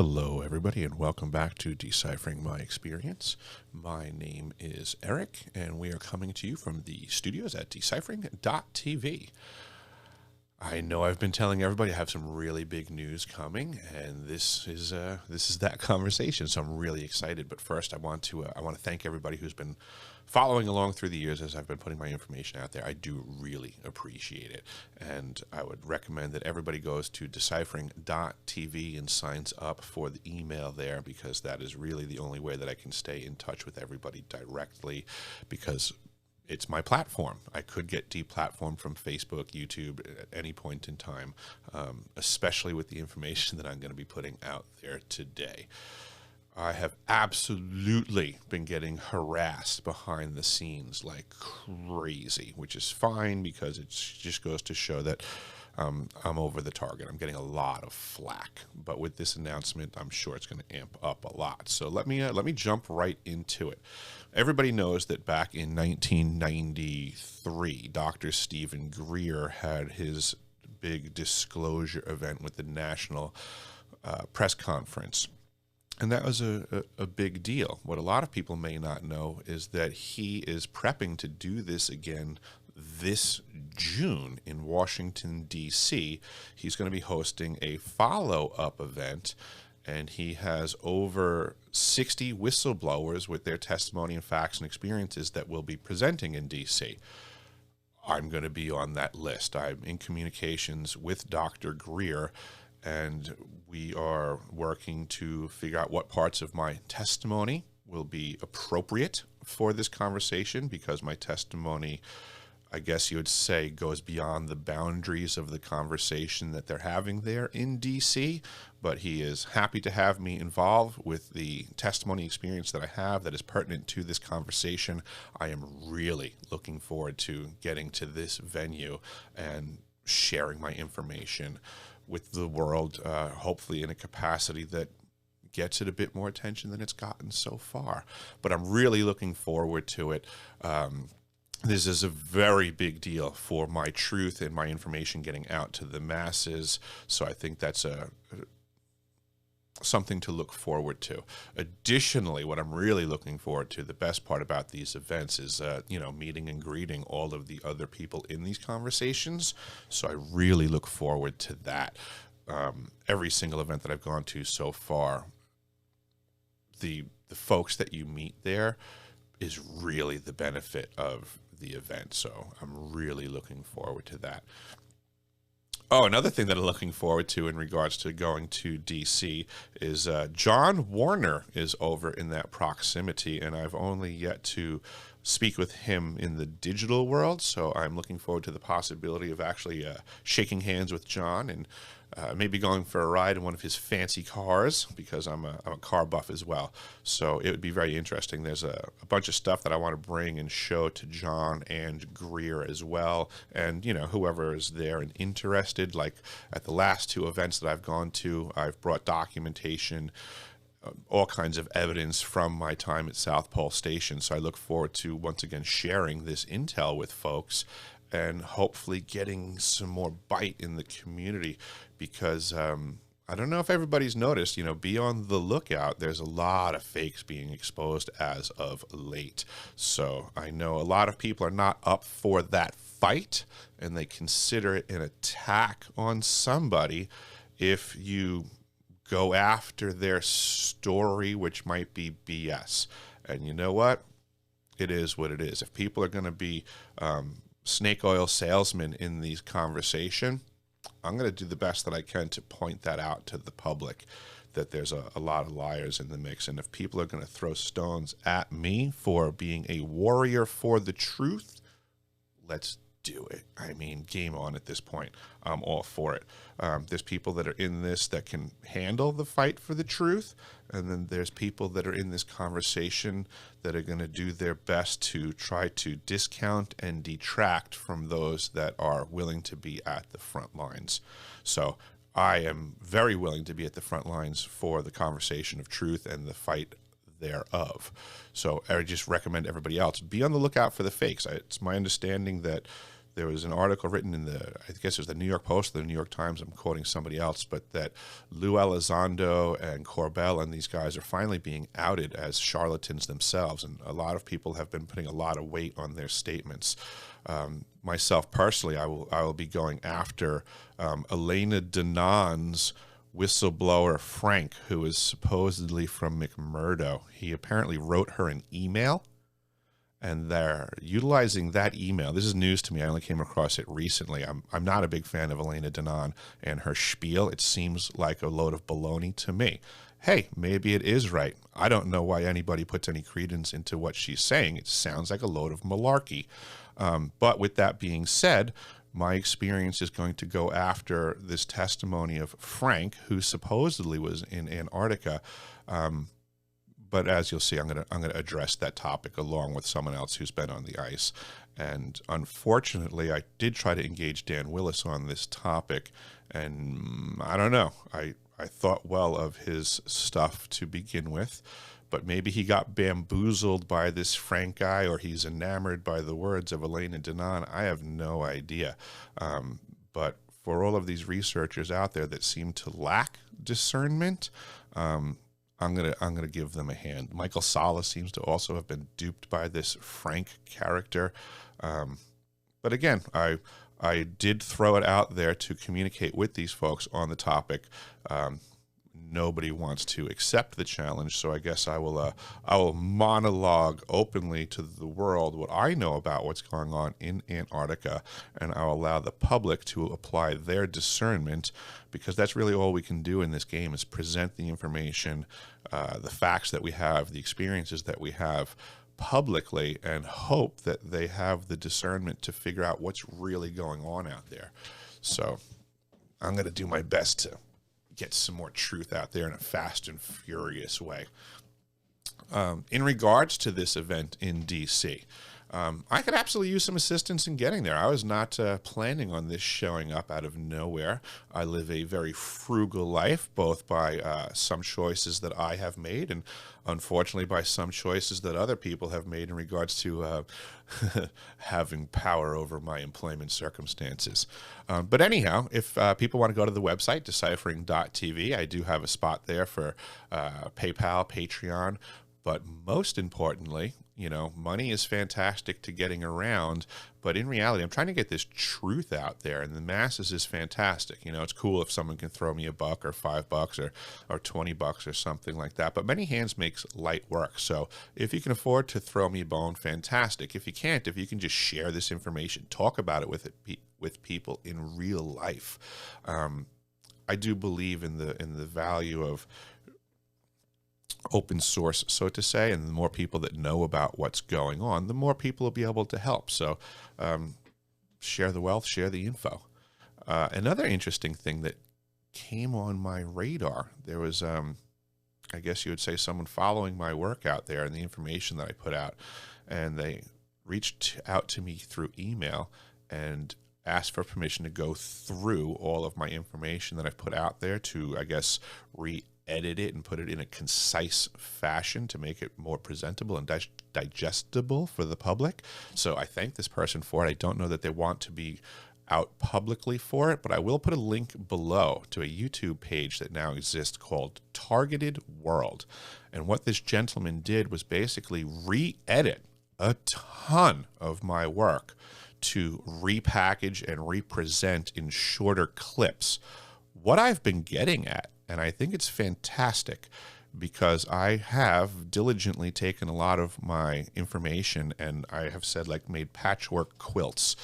Hello, everybody, and welcome back to Deciphering My Experience. My name is Eric, and we are coming to you from the studios at deciphering.tv. I know I've been telling everybody I have some really big news coming, and this is that conversation. So I'm really excited. But first, I want to thank everybody who's been following along through the years as I've been putting my information out there. I do really appreciate it, and I would recommend that everybody goes to deciphering.tv and signs up for the email there, because that is really the only way that I can stay in touch with everybody directly, because it's my platform. I could get deplatformed from Facebook, YouTube at any point in time, especially with the information that I'm going to be putting out there today. I have absolutely been getting harassed behind the scenes like crazy, which is fine because it just goes to show that I'm over the target. I'm getting a lot of flack, but with this announcement, I'm sure it's going to amp up a lot. So let me jump right into it. Everybody knows that back in 1993, Dr. Stephen Greer had his big disclosure event with the National Press Conference. And that was a big deal. What a lot of people may not know is that he is prepping to do this again this June in Washington, D.C. He's going to be hosting a follow-up event, and he has over 60 whistleblowers with their testimony and facts and experiences that will be presenting in D.C. I'm going to be on that list. I'm in communications with Dr. Greer, and we are working to figure out what parts of my testimony will be appropriate for this conversation, because my testimony, I guess you would say, goes beyond the boundaries of the conversation that they're having there in D.C., but he is happy to have me involved with the testimony experience that I have that is pertinent to this conversation. I am really looking forward to getting to this venue and sharing my information with the world, hopefully in a capacity that gets it a bit more attention than it's gotten so far. But I'm really looking forward to it. This is a very big deal for my truth and my information getting out to the masses. So I think that's something to look forward to. Additionally, what I'm really looking forward to, the best part about these events is, meeting and greeting all of the other people in these conversations. So I really look forward to that. Every single event that I've gone to so far, the folks that you meet there is really the benefit of the event. So I'm really looking forward to that. Oh, another thing that I'm looking forward to in regards to going to D.C. is John Warner is over in that proximity, and I've only yet to speak with him in the digital world, so I'm looking forward to the possibility of actually shaking hands with John and maybe going for a ride in one of his fancy cars, because I'm a car buff as well. So it would be very interesting. There's a bunch of stuff that I want to bring and show to John and Greer as well. And, whoever is there and interested, like at the last two events that I've gone to, I've brought documentation, all kinds of evidence from my time at South Pole Station. So I look forward to, once again, sharing this intel with folks and hopefully getting some more bite in the community, because I don't know if everybody's noticed, be on the lookout. There's a lot of fakes being exposed as of late. So I know a lot of people are not up for that fight, and they consider it an attack on somebody if you go after their story, which might be BS. And you know what? It is what it is. If people are going to be snake oil salesmen in these conversation, I'm going to do the best that I can to point that out to the public, that there's a lot of liars in the mix. And if people are going to throw stones at me for being a warrior for the truth, let's do it. I mean, game on at this point. I'm all for it. There's people that are in this that can handle the fight for the truth, and then there's people that are in this conversation that are going to do their best to try to discount and detract from those that are willing to be at the front lines. So I am very willing to be at the front lines for the conversation of truth and the fight thereof. So I just recommend everybody else be on the lookout for the fakes. It's my understanding that there was an article written in I guess it was the New York Post or the New York Times, I'm quoting somebody else, but that Lou Elizondo and Corbell and these guys are finally being outed as charlatans themselves. And a lot of people have been putting a lot of weight on their statements. Myself personally, I will be going after Elena Danon's whistleblower Frank, who is supposedly from McMurdo. He apparently wrote her an email, and they're utilizing that email. This is news to me. I only came across it recently. I'm not a big fan of Elena Danon and her spiel. It seems like a load of baloney to me. Hey, maybe it is right. I don't know why anybody puts any credence into what she's saying. It sounds like a load of malarkey. But with that being said, my experience is going to go after this testimony of Frank, who supposedly was in Antarctica. But as you'll see, I'm gonna address that topic along with someone else who's been on the ice. And unfortunately, I did try to engage Dan Willis on this topic, and I don't know. I thought well of his stuff to begin with, but maybe he got bamboozled by this Frank guy, or he's enamored by the words of Elena Danon. I have no idea. But for all of these researchers out there that seem to lack discernment, I'm gonna give them a hand. Michael Sala seems to also have been duped by this Frank character. But again, I did throw it out there to communicate with these folks on the topic. Nobody wants to accept the challenge, so I guess I will monologue openly to the world what I know about what's going on in Antarctica, and I'll allow the public to apply their discernment, because that's really all we can do in this game, is present the information, the facts that we have, the experiences that we have publicly, and hope that they have the discernment to figure out what's really going on out there. So I'm going to do my best to get some more truth out there in a fast and furious way. In regards to this event in D.C., I could absolutely use some assistance in getting there. I was not planning on this showing up out of nowhere. I live a very frugal life, both by some choices that I have made and unfortunately by some choices that other people have made in regards to having power over my employment circumstances. But anyhow, if people want to go to the website, deciphering.tv, I do have a spot there for PayPal, Patreon, but most importantly, you know, money is fantastic to getting around, but in reality, I'm trying to get this truth out there, and the masses is fantastic. You know, it's cool if someone can throw me $1 or $5 or $20 or something like that, but many hands makes light work. So if you can afford to throw me a bone, fantastic. If you can't, if you can just share this information, talk about it with people in real life. I do believe in the value of open source, so to say, and the more people that know about what's going on, the more people will be able to help. So share the wealth, share the info. Another interesting thing that came on my radar, there was, I guess you would say, someone following my work out there and the information that I put out, and they reached out to me through email and asked for permission to go through all of my information that I've put out there to, I guess, edit it and put it in a concise fashion to make it more presentable and digestible for the public. So I thank this person for it. I don't know that they want to be out publicly for it, but I will put a link below to a YouTube page that now exists called Targeted World. And what this gentleman did was basically re-edit a ton of my work to repackage and represent in shorter clips what I've been getting at. And I think it's fantastic because I have diligently taken a lot of my information and I have said, like, made patchwork quilts,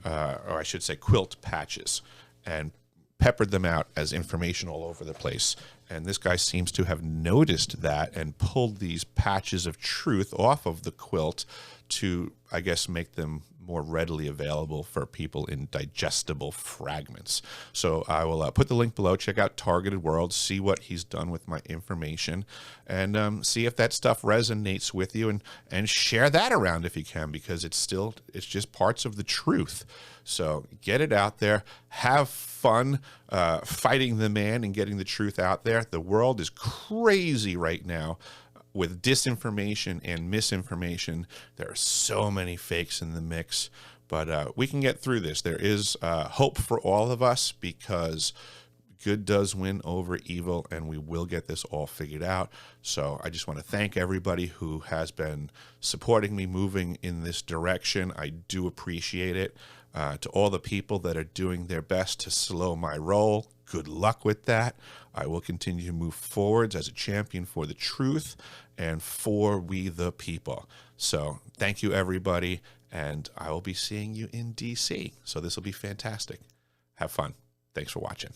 or I should say quilt patches, and peppered them out as information all over the place. And this guy seems to have noticed that and pulled these patches of truth off of the quilt to, I guess, make them more readily available for people in digestible fragments. So I will put the link below. Check out Targeted World, see what he's done with my information, and see if that stuff resonates with you, and share that around if you can, because it's just parts of the truth. So get it out there. Have fun fighting the man and getting the truth out there. The world is crazy right now with disinformation and misinformation. There are so many fakes in the mix, But we can get through this. There is hope for all of us, because good does win over evil, and we will get this all figured out. So I just want to thank everybody who has been supporting me moving in this direction. I do appreciate it. To all the people that are doing their best to slow my roll, good luck with that. I will continue to move forwards as a champion for the truth and for we the people. So thank you, everybody, and I will be seeing you in DC. So this will be fantastic. Have fun. Thanks for watching.